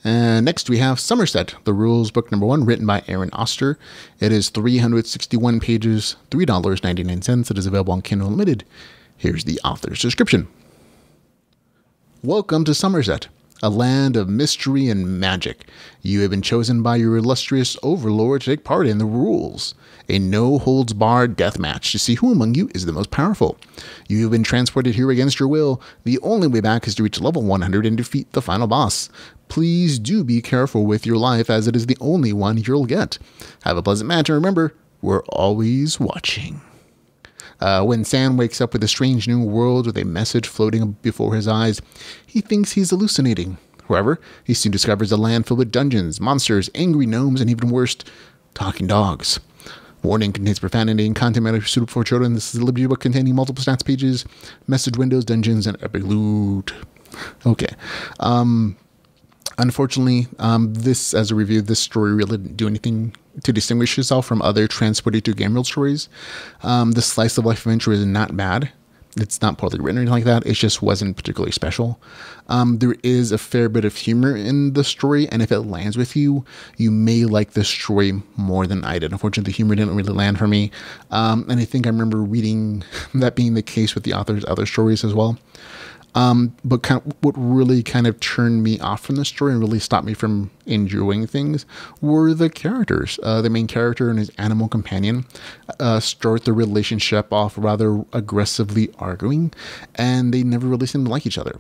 And next we have Somerset, the rules book number 1, written by Aaron Oster. It is 361 pages, $3.99. It is available on Kindle Unlimited. Here's the author's description. Welcome to Somerset, a land of mystery and magic. You have been chosen by your illustrious overlord to take part in the rules, a no-holds-barred death match to see who among you is the most powerful. You have been transported here against your will. The only way back is to reach level 100 and defeat the final boss. Please do be careful with your life, as it is the only one you'll get. Have a pleasant match, and remember, we're always watching. When Sam wakes up with a strange new world with a message floating before his eyes, he thinks he's hallucinating. However, he soon discovers a land filled with dungeons, monsters, angry gnomes, and even worse, talking dogs. Warning: contains profanity and content matter suitable for children. This is a LitRPG book containing multiple stats pages, message windows, dungeons, and epic loot. Okay. Unfortunately, this, as a review, this story really didn't do anything to distinguish itself from other transported to game world stories. The slice of life adventure is not bad. It's not poorly written or anything like that. It just wasn't particularly special. There is a fair bit of humor in the story, and if it lands with you, you may like the story more than I did. Unfortunately, the humor didn't really land for me. And I think I remember reading that being the case with the author's other stories as well. But what really kind of turned me off from the story and really stopped me from enjoying things were the characters. The main character and his animal companion start the relationship off rather aggressively arguing, and they never really seemed to like each other.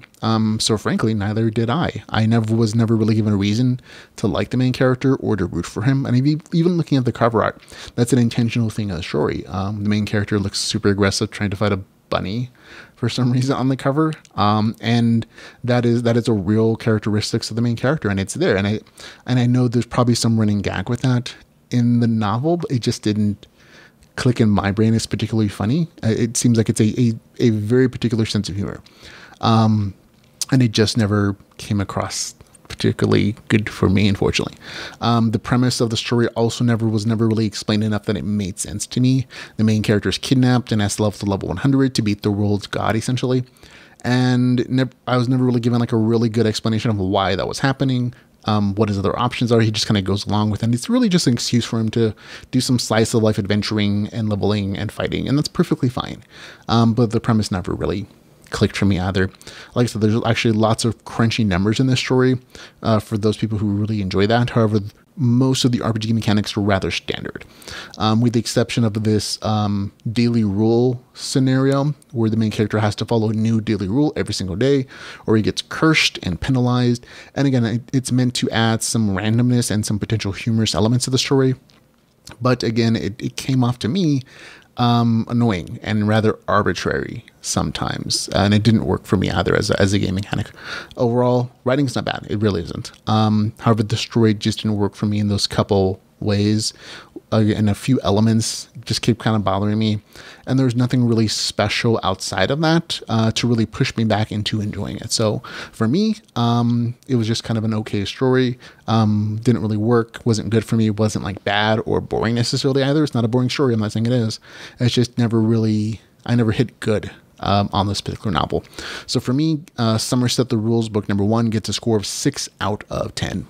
So frankly, neither did I. I was never really given a reason to like the main character or to root for him. And even looking at the cover art, that's an intentional thing of the story. The main character looks super aggressive, trying to fight a bunny for some reason on the cover, and that is a real characteristics of the main character, and it's there, and I know there's probably some running gag with that in the novel, but it just didn't click in my brain as particularly funny. It seems like it's a very particular sense of humor, and it just never came across particularly good for me, unfortunately. The premise of the story also was never really explained enough that it made sense to me. The main character is kidnapped and has to level to level 100 to beat the world's god, essentially. And I was never really given like a really good explanation of why that was happening, what his other options are. He just kind of goes along with it. And it's really just an excuse for him to do some slice of life adventuring and leveling and fighting, and that's perfectly fine. But the premise never really clicked for me either. Like I said, there's actually lots of crunchy numbers in this story for those people who really enjoy that. However, most of the RPG mechanics are rather standard, with the exception of this daily rule scenario where the main character has to follow a new daily rule every single day, or he gets cursed and penalized. And again, it's meant to add some randomness and some potential humorous elements to the story. But again, it came off to me annoying and rather arbitrary sometimes, and it didn't work for me either as a game mechanic. Overall, writing's not bad, it really isn't. However, the story just didn't work for me in those couple ways, and a few elements just kept kind of bothering me, and there's nothing really special outside of that to really push me back into enjoying it. So for me, it was just kind of an okay story. Didn't really work, wasn't good for me, wasn't like bad or boring necessarily either. It's not a boring story, I'm not saying it is. It's just I never hit good on this particular novel. So for me, Somerset the Rules book number 1 gets a score of 6 out of 10.